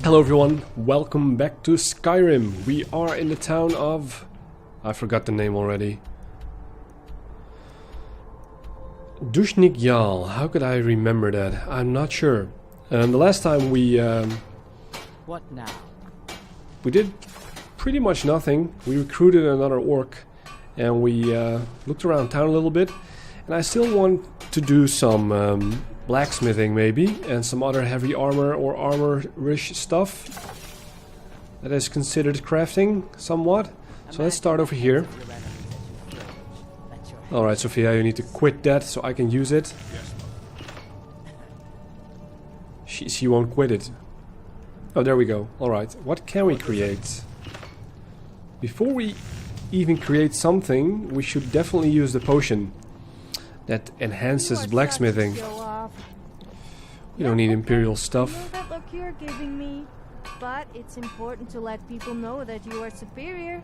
Hello everyone, welcome back to Skyrim. We are in the town of... I forgot the name already. Dushnik Yal. How could I remember that? I'm not sure. The last time we... What now? We did pretty much nothing. We recruited another orc and we looked around town a little bit. And I still want to do some blacksmithing maybe, and some other heavy armor or armor-ish stuff that is considered crafting somewhat. So let's start over here. Alright, Sophia, you need to quit that so I can use it. She won't quit it. Oh, there we go. Alright, what can we create? Before we even create something, we should definitely use the potion that enhances blacksmithing. We don't need imperial stuff. I know that look you're giving me, but it's important to let people know that you are superior.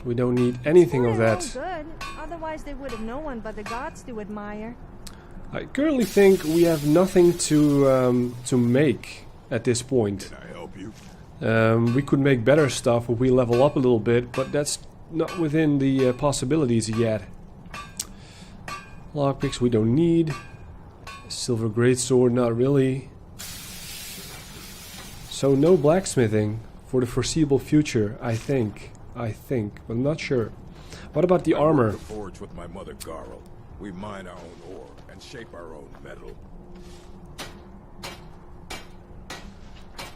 We don't need anything of that. Good. Otherwise they would have no one but the gods to admire. I currently think we have nothing to make at this point. Can I help you? We could make better stuff if we level up a little bit, but that's not within the possibilities yet. Lockpicks we don't need. Silver greatsword, not really. So no blacksmithing for the foreseeable future, I think, but I'm not sure. What about the armor? I work the forge with my mother Garl. We mine our own ore and shape our own metal.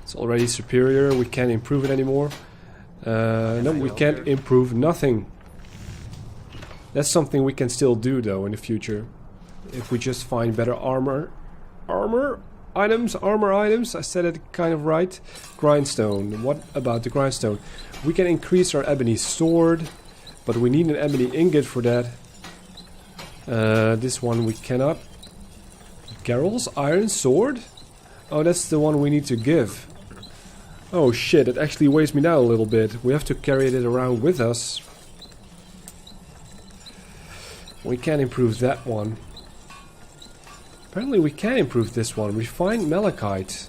It's already superior. We can't improve it anymore. No, we can't improve nothing. That's something we can still do though in the future. If we just find better armor items. I said it kind of right. Grindstone. What about the grindstone? We can increase our ebony sword, but we need an ebony ingot for that. This one we cannot. Geralt's iron sword? Oh, that's the one we need to give. Oh shit, it actually weighs me down a little bit. We have to carry it around with us. We can't improve that one. Apparently we can improve this one. Refined malachite.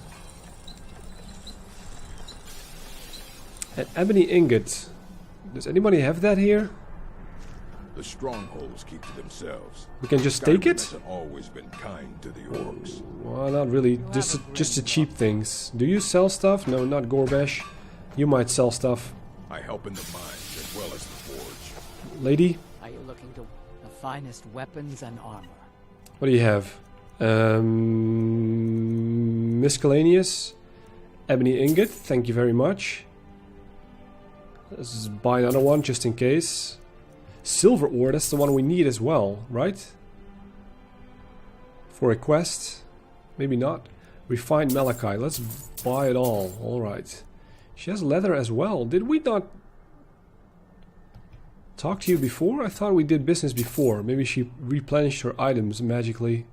An ebony ingot. Does anybody have that here? The strongholds keep to themselves. We can just Skyrim take it? hasn't always been kind to the orcs. Well, not really. Just the cheap things. Do you sell stuff? No, not Gorbash. You might sell stuff. I help in the mines as well as the forge. Lady, Are you looking to the finest weapons and armor? what do you have? Miscellaneous. Ebony ingot, thank you very much. Let's buy another one just in case. Silver ore, that's the one we need as well, right? For a quest? Maybe not. Refined malachite, let's buy it all. Alright. She has leather as well. Did we not talk to you before? I thought we did business before. Maybe she replenished her items magically.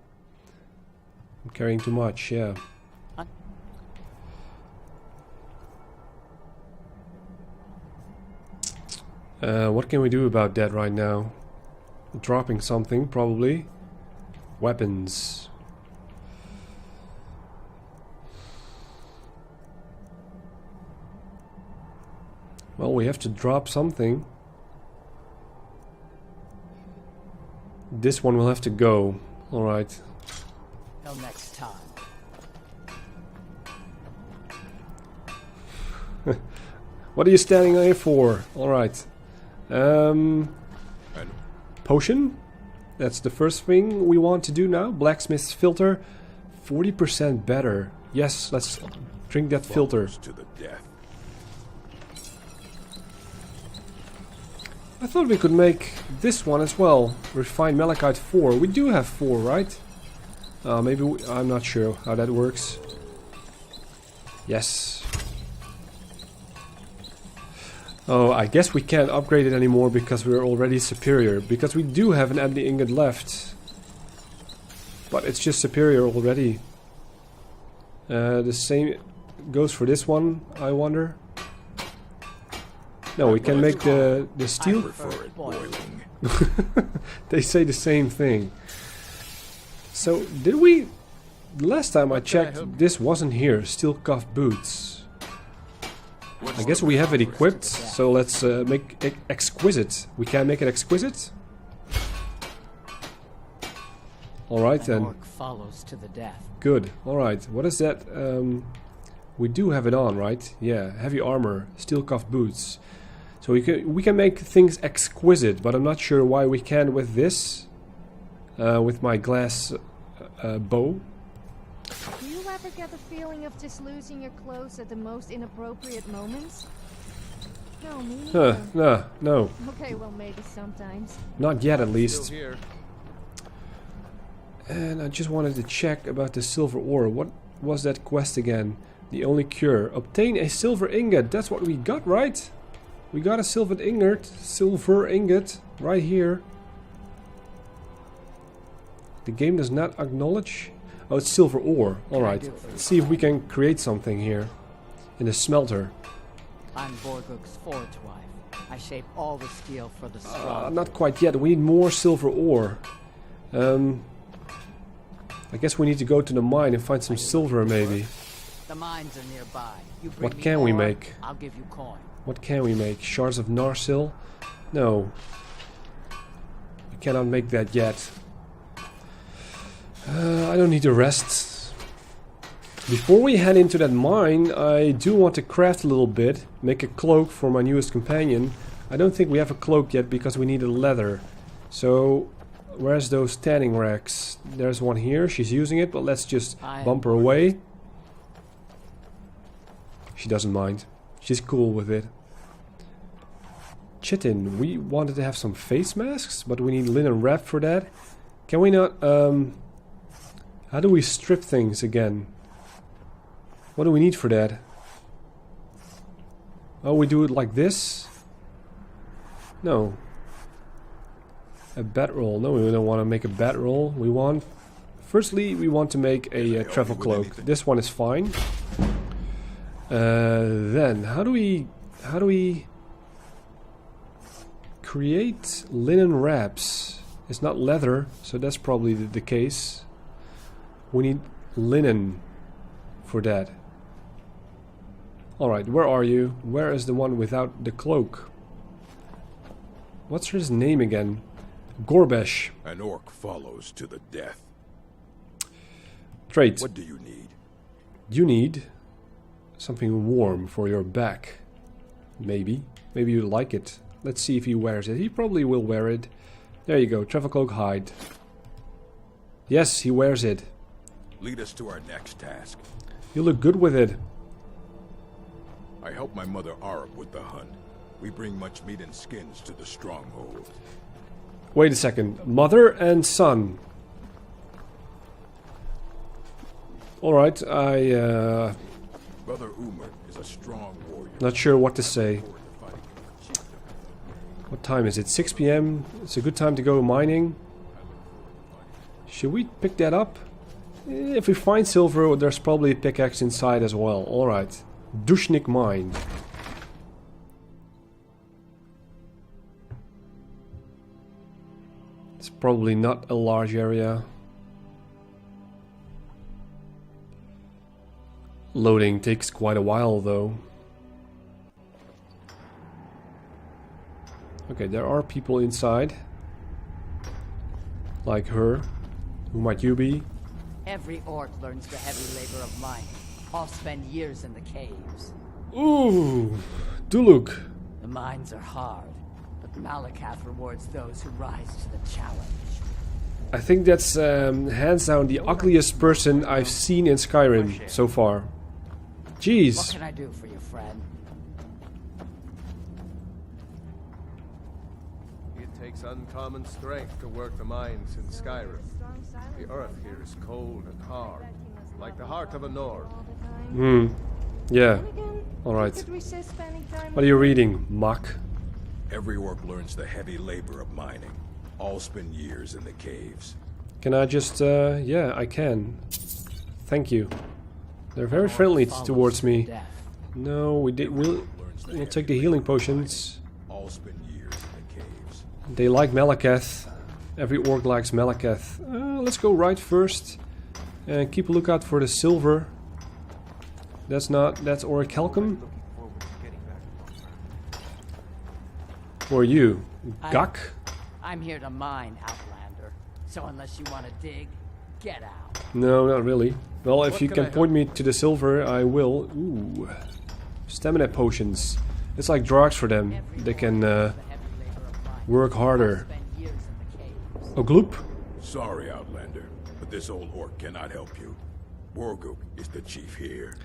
I'm carrying too much, yeah. What can we do about that right now? Dropping something, probably. Weapons. Well, we have to drop something. This one will have to go. Alright. Till next time. What are you standing there for? Alright. Potion? That's the first thing we want to do now. Blacksmith's filter. 40% better. Yes, let's drink that filter. To the death. I thought we could make this one as well. Refined malachite 4. We do have 4, right? Maybe I'm not sure how that works. Yes. Oh, I guess we can't upgrade it anymore because we're already superior. Because we do have an ebony ingot left. But it's just superior already. The same goes for this one, I wonder. No, we can make the steel. I prefer it boiling. They say the same thing. So, did we... Last time I checked, this wasn't here. Steel cuff boots. I guess we have it equipped, so let's make it exquisite. We can make it exquisite? Alright An then. orc follows to the death. Good. Alright. What is that? We do have it on, right? Yeah. Heavy armor. Steel cuff boots. So we can make things exquisite, but I'm not sure why we can with this. With my glass bow. Do you ever get the feeling of just losing your clothes at the most inappropriate moments? No, me neither. No. Okay, well maybe sometimes. Not yet, at least. Still here. And I just wanted to check about the silver ore. What was that quest again? The only cure. Obtain a silver ingot. That's what we got, right? We got a silver ingot right here. The game does not acknowledge. Oh, it's silver ore. Alright. Let's see if we can create something here. In the smelter. I'm Borguk's forge wife. I shape all the steel for the strong. Not quite yet. We need more silver ore. I guess we need to go to the mine and find some silver, maybe. The mines are nearby. You bring What me can we ore, make? I'll give you coin. What can we make? Shards of Narsil? No. We cannot make that yet. I don't need to rest. Before we head into that mine, I do want to craft a little bit. Make a cloak for my newest companion. I don't think we have a cloak yet because we need a leather. So, where's those tanning racks? There's one here. She's using it, but let's just bump her away. She doesn't mind. She's cool with it. Chitin, we wanted to have some face masks, but we need linen wrap for that. Can we not, how do we strip things again? What do we need for that? Oh, we do it like this? No. A bedroll. No, we don't want to make a bedroll. We want... Firstly, we want to make a travel cloak. This one is fine. Then, how do we create linen wraps? It's not leather, so that's probably the case. We need linen for that. Alright, where are you? Where is the one without the cloak? What's his name again? Gorbesh. An orc follows to the death. Trait. What do you need? You need something warm for your back. Maybe. Maybe you like it. Let's see if he wears it. He probably will wear it. There you go. Travel cloak hide. Yes, he wears it. Lead us to our next task. You look good with it. I help my mother Arab with the hunt. We bring much meat and skins to the stronghold. Wait a second. Mother and son. Alright, Brother Umar is a strong warrior. not sure what to say. What time is it? 6 PM? It's a good time to go mining. Should we pick that up? If we find silver, there's probably a pickaxe inside as well. Alright. Dushnik mine. It's probably not a large area. Loading takes quite a while though. Okay, there are people inside. Like her. Who might you be? Every orc learns the heavy labor of mining. All spend years in the caves. Ooh, Duluk. The mines are hard, but Malakath rewards those who rise to the challenge. I think that's hands down the ugliest person I've seen in Skyrim so far. What Jeez. can I do for you, friend? It takes uncommon strength to work the mines in Skyrim. The earth here is cold and hard, like the heart of a Nord. Yeah. Again, Alright. could resist spending time What are you reading, Muck? Every orc learns the heavy labor of mining. All spend years in the caves. Can I just, yeah, I can. Thank you. They're very friendly towards me. Death. No, we'll take the healing potions. All spend years in the caves. They like Malakath. Every orc likes Malakath. Let's go right first. And keep a lookout for the silver. That's orichalcum. Who are you? I- Guk? I'm here to mine, Outlander. So unless you want to dig, get out. No, not really. Well, if What you can can I point me to the silver, I will. Ooh. Stamina potions. It's like drugs for them. They can The heavy labor of mine. work harder. Spend years in the caves. Oh, gloop. Sorry, Outlander, but this old orc cannot help you. Borguk is the chief here.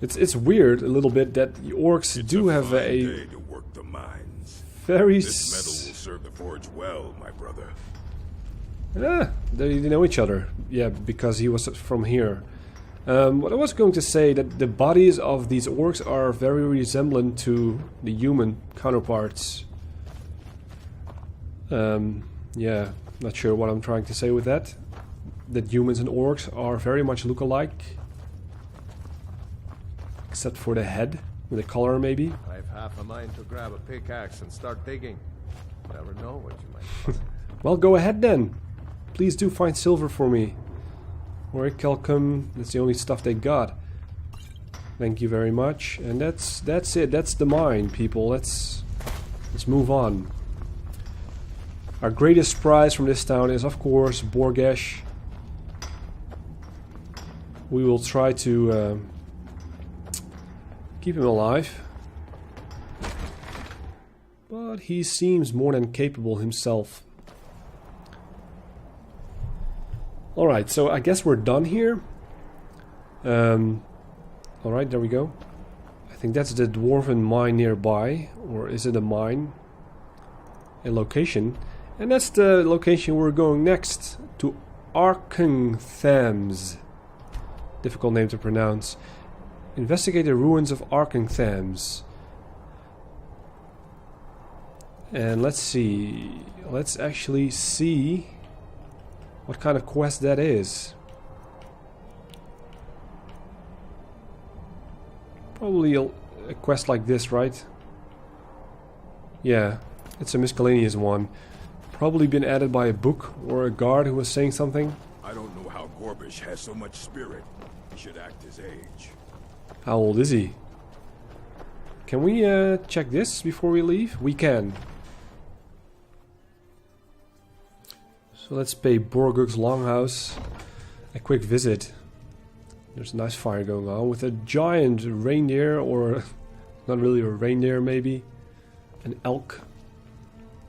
It's weird a little bit that the orcs It's do have fine a day to work the mines. very This metal will serve the forge well, my brother. they know each other. Yeah, because he was from here. What I was going to say, that the bodies of these orcs are very resemblant to the human counterparts. Yeah, not sure what I'm trying to say with that. That humans and orcs are very much look-alike. Except for the head, with the color maybe. I've half a mind to grab a pickaxe and start digging. Never know what you might find. Well, go ahead then. Please do find silver for me. Or calcum, that's the only stuff they got. Thank you very much. And that's it. That's the mine, people. Let's move on. Our greatest prize from this town is, of course, Borgesh. We will try to keep him alive. But he seems more than capable himself. Alright, so I guess we're done here. Alright, there we go. I think that's the dwarven mine nearby. Or is it a mine? A location. And that's the location we're going next. To Arkentham's. Difficult name to pronounce. Investigate the ruins of Arkentham's. And let's see. Let's actually see what kind of quest that is. Probably a quest like this, right? Yeah, it's a miscellaneous one. Probably been added by a book or a guard who was saying something. I don't know how Gorbish has so much spirit. He should act his age. How old is he? Can we check this before we leave? We can. So let's pay Borguk's Longhouse a quick visit. There's a nice fire going on with a giant reindeer, or not really a reindeer, maybe an elk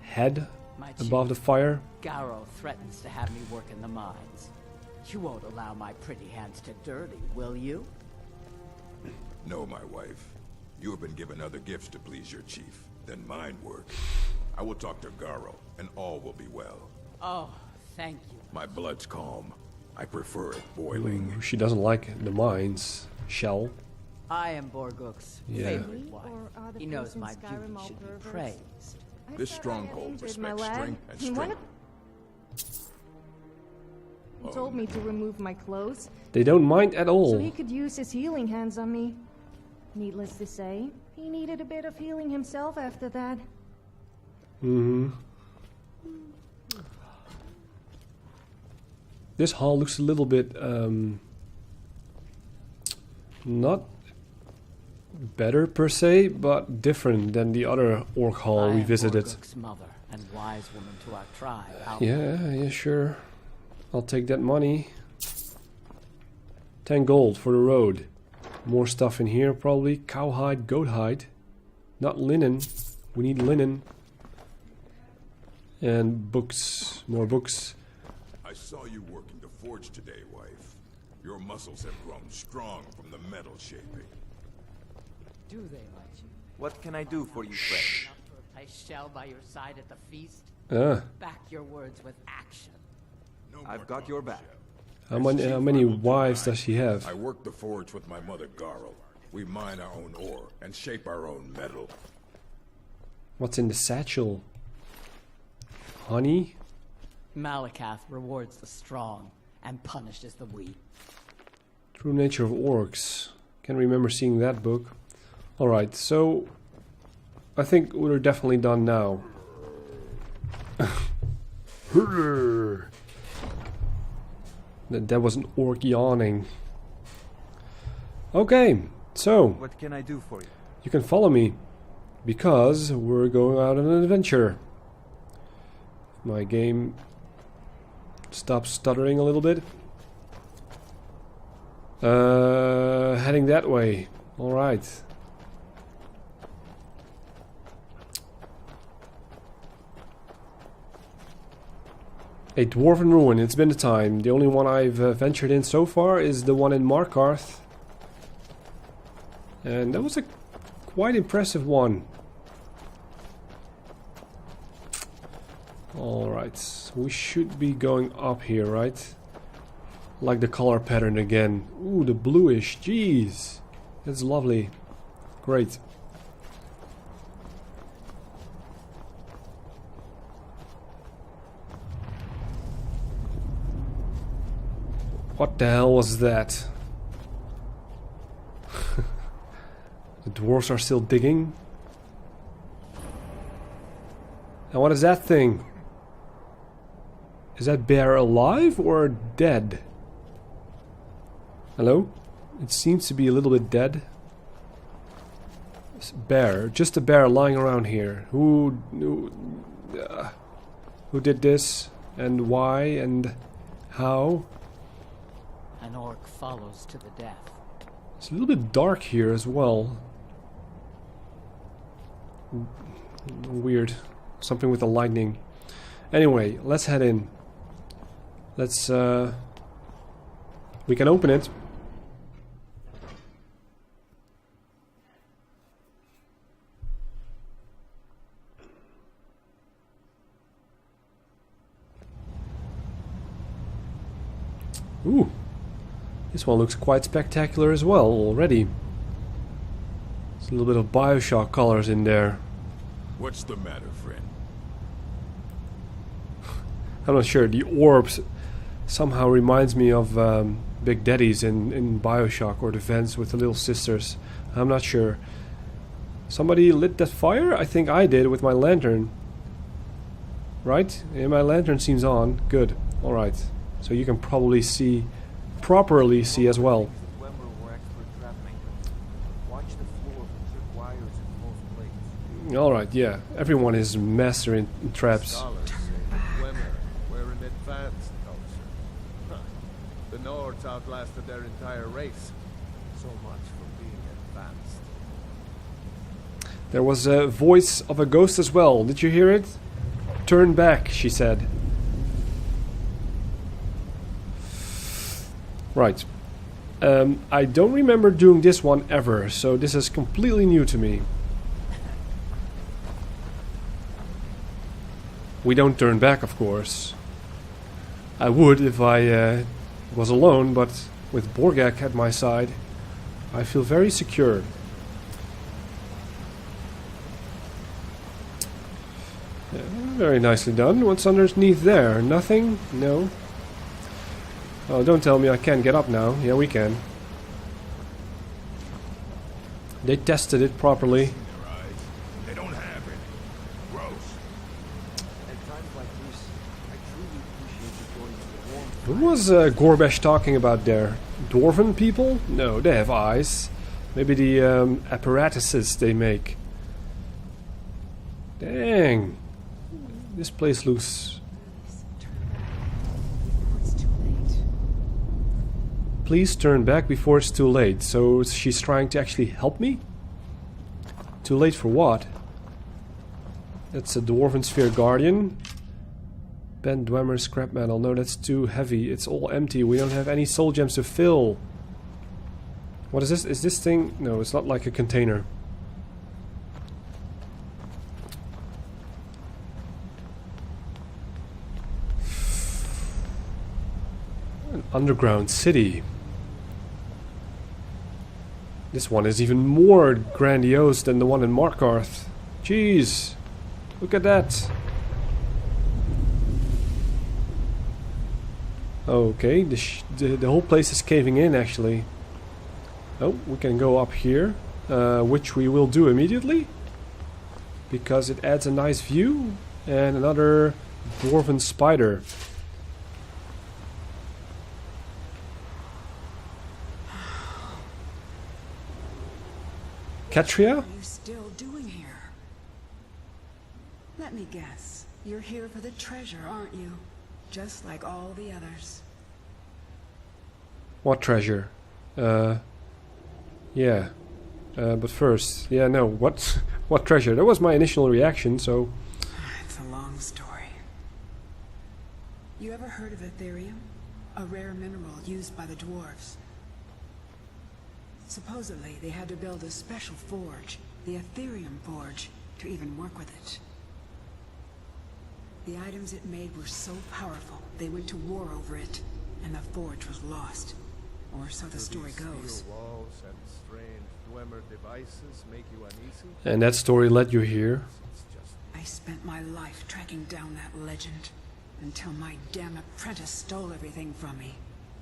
head My above the chief, fire. Garrow threatens to have me work in the mines. You won't allow my pretty hands to dirty, will you? No, my wife. You have been given other gifts to please your chief than mine work. I will talk to Garo, and all will be well. Oh, thank you. My blood's calm. I prefer it boiling. Ooh, she doesn't like the mines. Shell. I am Borguk's Yeah. favorite Me, wife. or are the He knows folks in my Skyrim beauty all should be perverts? praised. I This thought I had stronghold injured my respects leg. strength and He strength. told me to remove my clothes They don't mind at so all. he could use his healing hands on me. Needless to say, he needed a bit of healing himself after that. This hall looks a little bit not better per se, but different than the other orc hall I we am visited. Borguk's mother and wise woman to our tribe. Yeah, sure. I'll take that money. 10 gold for the road. More stuff in here probably. Cowhide, goat hide. Not linen. We need linen. And books. More books. I saw you working the forge today, wife. Your muscles have grown strong from the metal shaping. Do they let you? What can I do for you, friend? Enough to replace Shell by your side at the feast? Ah, Back your words with action. No I've more got your talk, back. Shell. how many wives does she have? I work the forge with my mother, Garo. We mine our own ore and shape our own metal. What's in the satchel? Honey? Malakath rewards the strong and punishes the weak. True Nature of Orcs. Can't remember seeing that book. Alright, so I think we're definitely done now. That was an orc yawning. Okay, so What can I do for you? you can follow me Because we're going out on an adventure. My game stops stuttering a little bit. Heading that way. Alright. A dwarven ruin. It's been a time. The only one I've ventured in so far is the one in Markarth. And that was a quite impressive one. Alright, we should be going up here, right? Like the color pattern again. Ooh, the bluish, jeez. That's lovely. Great. What the hell was that? The dwarves are still digging. And what is that thing? Is that bear alive or dead? Hello? It seems to be a little bit dead. It's a bear. Just a bear lying around here. Who did this? And why? And how? An orc follows to the death. It's a little bit dark here as well. Weird. Something with the lightning. Anyway, let's head in. Let's we can open it. Ooh. This one looks quite spectacular as well already. There's a little bit of Bioshock colors in there. What's the matter, friend? I'm not sure. The orbs somehow reminds me of Big Daddies in Bioshock, or the vents with the little sisters. I'm not sure. Somebody lit that fire? I think I did with my lantern. Right? Yeah, my lantern seems on. Good. Alright. So you can probably see, properly see as well. Alright, yeah. Everyone is master in traps. We're an advanced culture. The Nords outlasted their entire race. So much for being advanced. There was a voice of a ghost as well. Did you hear it? Turn back, she said. Right. I don't remember doing this one ever, so this is completely new to me. We don't turn back, of course. I would if I was alone, but with Borgak at my side, I feel very secure. Yeah, very nicely done. What's underneath there? Nothing? No. Oh, don't tell me I can't get up now. Yeah, we can. They tested it properly. They don't have it. Gross. At times like this, I truly appreciate the joy of the warmth. Who was Gorbash talking about there? Dwarven people? No, they have eyes. Maybe the apparatuses they make. Dang. This place looks... Please turn back before it's too late. So she's trying to actually help me? Too late for what? That's a Dwarven Sphere Guardian. Bent Dwemer Scrap Metal. No, that's too heavy. It's all empty. We don't have any soul gems to fill. What is this? Is this thing... No, it's not like a container. An underground city. This one is even more grandiose than the one in Markarth. Jeez. Look at that. Okay, the whole place is caving in actually. Oh, we can go up here, which we will do immediately. Because it adds a nice view. And another dwarven spider. Katria? What are you still doing here? Let me guess. You're here for the treasure, aren't you? Just like all the others. What treasure? Yeah. But first, yeah, no, what treasure? That was my initial reaction, so... It's a long story. You ever heard of Ethereum? A rare mineral used by the dwarves. Supposedly, they had to build a special forge, the Ethereum Forge, to even work with it. The items it made were so powerful, they went to war over it, and the forge was lost. Or so the story goes. Steel walls and strange Dwemer devices make you uneasy? And that story led you here. It's just I spent my life tracking down that legend, until my damn apprentice stole everything from me,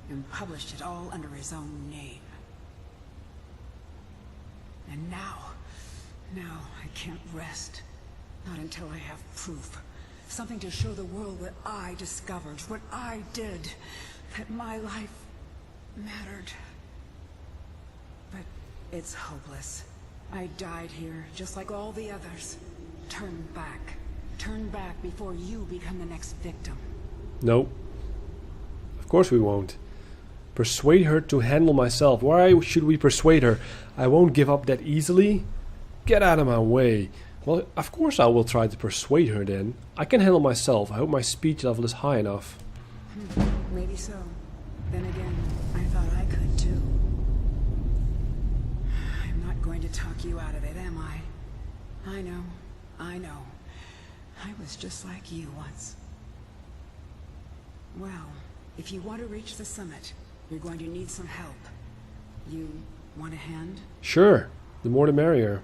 and published it all under his own name. And now I can't rest. Not until I have proof. Something to show the world what I discovered, what I did, that my life mattered. But it's hopeless. I died here, just like all the others. Turn back. Turn back before you become the next victim. No. Of course we won't. Persuade her to handle myself. Why should we persuade her? I won't give up that easily. Get out of my way. Well, of course I will try to persuade her then. I can handle myself. I hope my speech level is high enough. Maybe so. Then again, I thought I could too. I'm not going to talk you out of it, am I? I know. I was just like you once. Well, if you want to reach the summit, you're going to need some help. You want a hand? Sure. The more the merrier.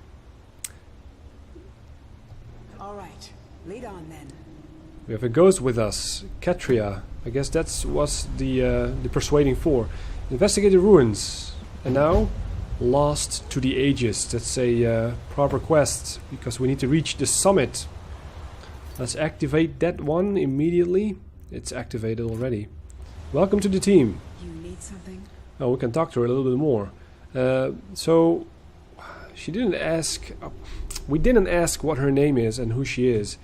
All right. Lead on then. We have a ghost with us, Katria. I guess that was the persuading for. Investigate the ruins. And now, lost to the ages. That's a proper quest, because we need to reach the summit. Let's activate that one immediately. It's activated already. Welcome to the team. You need something? Oh, we can talk to her a little bit more. So, she didn't ask... we didn't ask what her name is and who she is.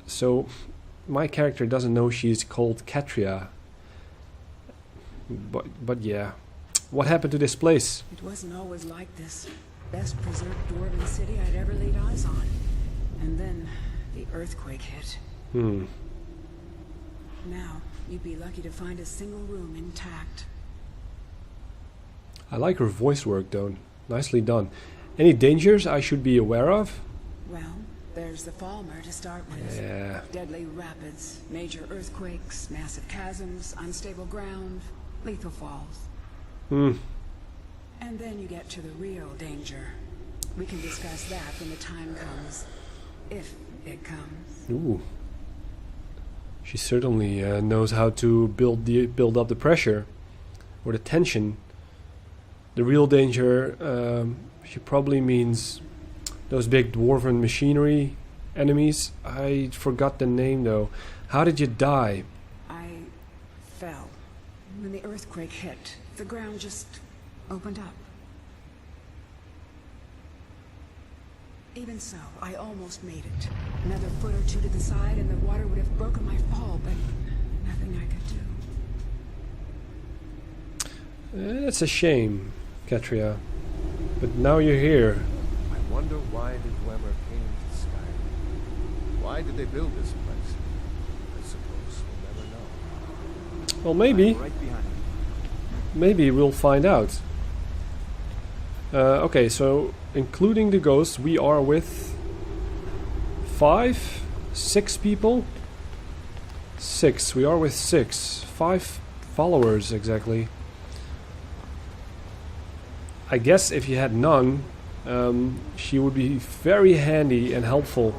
So, my character doesn't know she's called Katria. But yeah. What happened to this place? It wasn't always like this. Best preserved dwarven city I'd ever laid eyes on. And then, the earthquake hit. Now, you'd be lucky to find a single room intact. I like her voice work though. Nicely done. Any dangers I should be aware of? Well, there's the Falmer to start with. Yeah. Deadly rapids, major earthquakes, massive chasms, unstable ground, lethal falls. And then you get to the real danger. We can discuss that when the time comes. If it comes. Ooh. She certainly knows how to build up the pressure or the tension. The real danger, she probably means those big dwarven machinery enemies. I forgot the name though. How did you die? I fell. When the earthquake hit, the ground just opened up. Even so, I almost made it. Another foot or two to the side and the water would have broken my fall, but nothing I could do. That's a shame, Katria. But now you're here. I wonder why the Dwemer came to Skyrim. Why did they build this place? I suppose we'll never know. Well, maybe. Right behind you. Maybe we'll find out. Okay, so including the ghosts, we are with 6 people? 6. We are with 6. 5 followers, exactly. I guess if you had none, she would be very handy and helpful.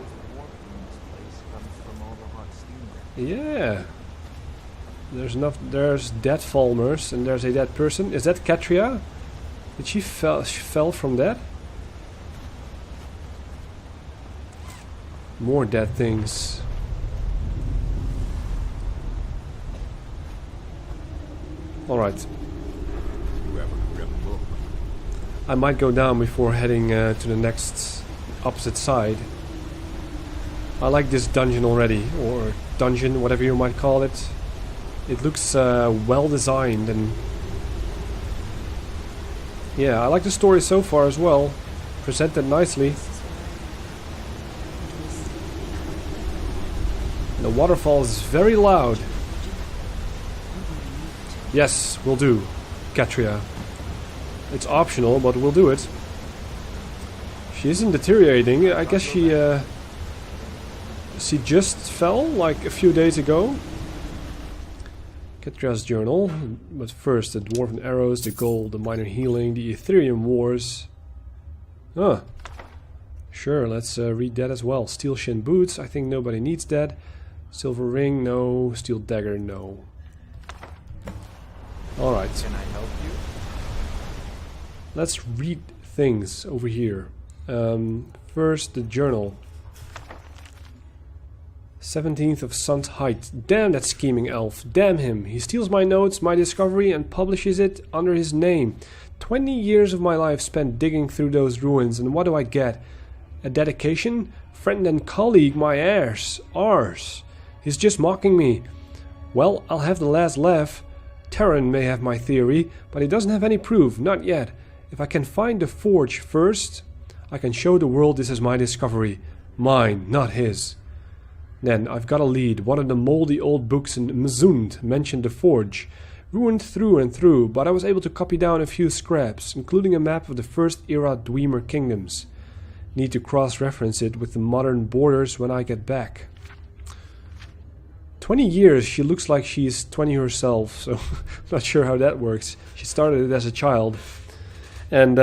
Yeah. There's dead Falmers and there's a dead person. Is that Katria? Did she fell from that? More dead things. Alright. You have a grim look. I might go down before heading to the next opposite side. I like this dungeon already, or dungeon, whatever you might call it. It looks well designed, and yeah, I like the story so far as well. Presented nicely. The waterfall is very loud. Yes, we'll do. Katria. It's optional, but we'll do it. She isn't deteriorating. I guess she just fell like a few days ago. Katria's journal. But first, the dwarven arrows, the gold, the minor healing, the Ethereum wars. Ah. Sure, let's read that as well. Steel shin boots. I think nobody needs that. Silver ring, no. Steel dagger, no. Alright. Can I help you? Let's read things over here. First, the journal. 17th of Sun's height. Damn that scheming elf. Damn him. He steals my notes, my discovery, and publishes it under his name. 20 years of my life spent digging through those ruins, and what do I get? A dedication? Friend and colleague, my heirs. Ours. He's just mocking me. Well, I'll have the last laugh. Terran may have my theory, but he doesn't have any proof, not yet. If I can find the forge first, I can show the world this is my discovery. Mine, not his. Then I've got a lead. One of the moldy old books in Mzund mentioned the forge. Ruined through and through, but I was able to copy down a few scraps, including a map of the first era Dwemer kingdoms. Need to cross-reference it with the modern borders when I get back. 20 years, she looks like she's 20 herself, so not sure how that works. She started it as a child. And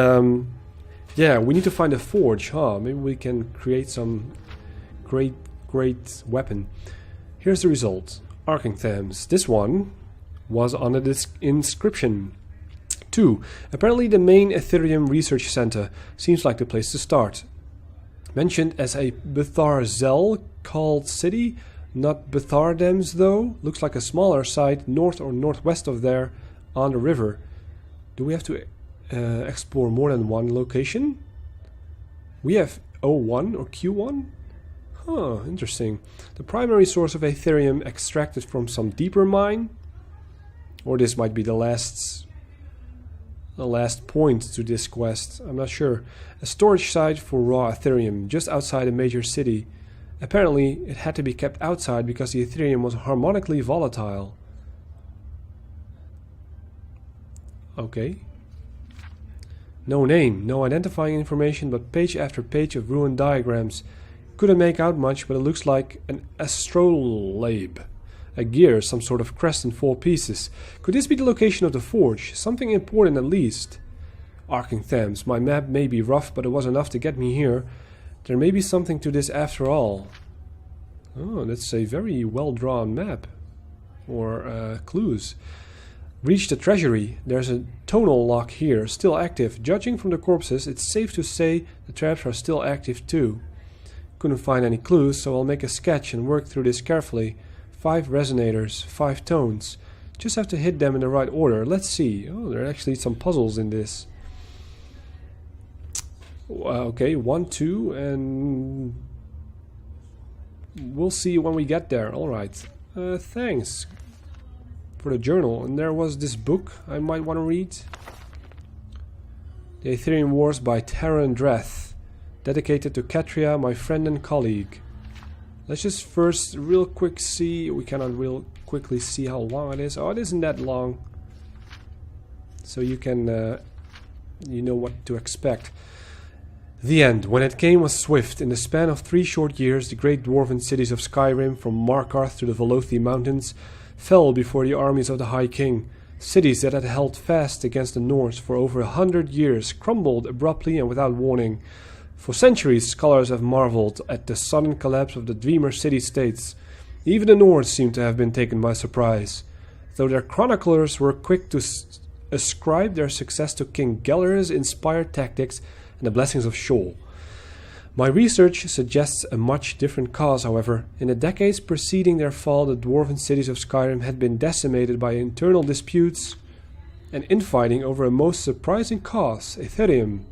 yeah, we need to find a forge, huh? Maybe we can create some great weapon. Here's the result. Arcing Thems. This one was on a inscription. 2. Apparently the main Ethereum research center seems like the place to start. Mentioned as a Betharzel called city. Not Bethardems though. Looks like a smaller site north or northwest of there on the river. Do we have to explore more than one location? We have O1 or Q1? Huh, interesting. The primary source of Ethereum extracted from some deeper mine? Or this might be the last point to this quest. I'm not sure. A storage site for raw Ethereum just outside a major city. Apparently, it had to be kept outside because the Ethereum was harmonically volatile. Okay. No name, no identifying information, but page after page of ruined diagrams. Couldn't make out much, but it looks like an astrolabe. A gear, some sort of crest in 4 pieces. Could this be the location of the forge? Something important at least. Arcing Thems. My map may be rough, but it was enough to get me here. There may be something to this after all. Oh, that's a very well-drawn map. Or clues. Reach the treasury. There's a tonal lock here, still active. Judging from the corpses, it's safe to say the traps are still active too. Couldn't find any clues, so I'll make a sketch and work through this carefully. 5 resonators, 5 tones. Just have to hit them in the right order. Let's see. Oh, there are actually some puzzles in this. Okay, 1, 2, and we'll see when we get there. Alright. Thanks for the journal. And there was this book I might want to read. The Ethereum Wars by Terran Dreth. Dedicated to Katria, my friend and colleague. Let's just first real quick see. We cannot real quickly see how long it is. Oh, it isn't that long. So you can you know what to expect. The end. When it came was swift. In the span of 3 short years, the great dwarven cities of Skyrim, from Markarth to the Velothi Mountains, fell before the armies of the High King. Cities that had held fast against the Norse for over 100 years crumbled abruptly and without warning. For centuries, scholars have marveled at the sudden collapse of the Dwemer city-states. Even the Norse seem to have been taken by surprise, though their chroniclers were quick to ascribe their success to King Geller's inspired tactics and the blessings of Shoal. My research suggests a much different cause, however. In the decades preceding their fall, the dwarven cities of Skyrim had been decimated by internal disputes and infighting over a most surprising cause, Ethereum.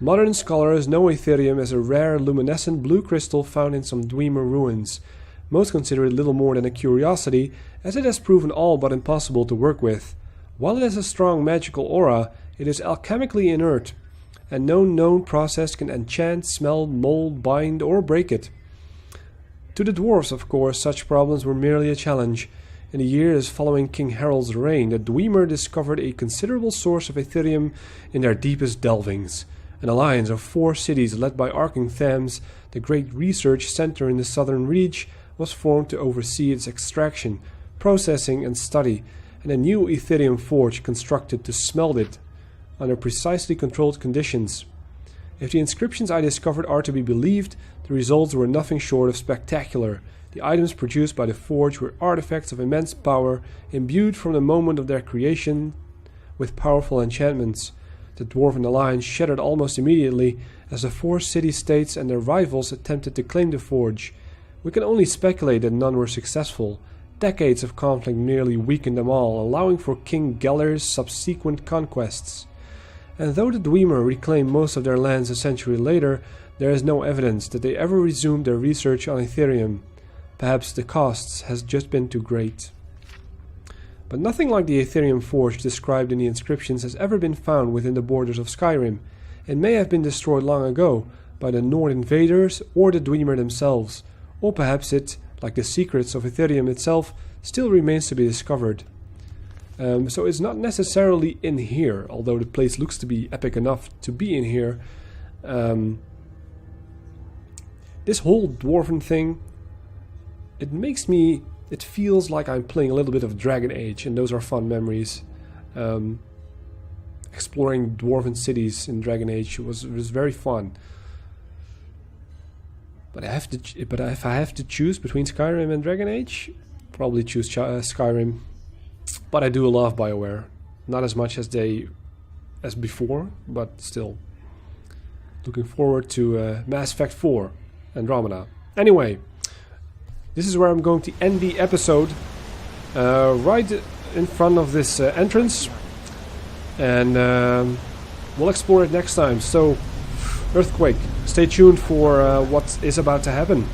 Modern scholars know Ethereum as a rare luminescent blue crystal found in some Dwemer ruins. Most consider it little more than a curiosity, as it has proven all but impossible to work with. While it has a strong magical aura, it is alchemically inert, and no known process can enchant, smell, mold, bind, or break it. To the dwarves, of course, such problems were merely a challenge. In the years following King Harold's reign, the Dwemer discovered a considerable source of Ethereum in their deepest delvings. An alliance of 4 cities led by Arking Thames, the great research center in the southern reach, was formed to oversee its extraction, processing and study, and a new Ethereum forge constructed to smelt it under precisely controlled conditions. If the inscriptions I discovered are to be believed, the results were nothing short of spectacular. The items produced by the forge were artifacts of immense power, imbued from the moment of their creation with powerful enchantments. The Dwarven Alliance shattered almost immediately as the 4 city-states and their rivals attempted to claim the forge. We can only speculate that none were successful. Decades of conflict nearly weakened them all, allowing for King Geller's subsequent conquests. And though the Dwemer reclaimed most of their lands a century later, there is no evidence that they ever resumed their research on Ethereum. Perhaps the costs has just been too great. But nothing like the Ethereum forge described in the inscriptions has ever been found within the borders of Skyrim. It may have been destroyed long ago by the Nord invaders or the Dwemer themselves, or perhaps it, like the secrets of Ethereum itself, still remains to be discovered. So it's not necessarily in here, although the place looks to be epic enough to be in here. This whole dwarven thing, it feels like I'm playing a little bit of Dragon Age, and those are fun memories. Exploring dwarven cities in Dragon Age was very fun. But if I have to choose between Skyrim and Dragon Age, probably choose Skyrim. But I do love BioWare, not as much as before, but still. Looking forward to Mass Effect 4, Andromeda. Anyway, this is where I'm going to end the episode, right in front of this entrance, and we'll explore it next time. So, Earthquake, stay tuned for what is about to happen.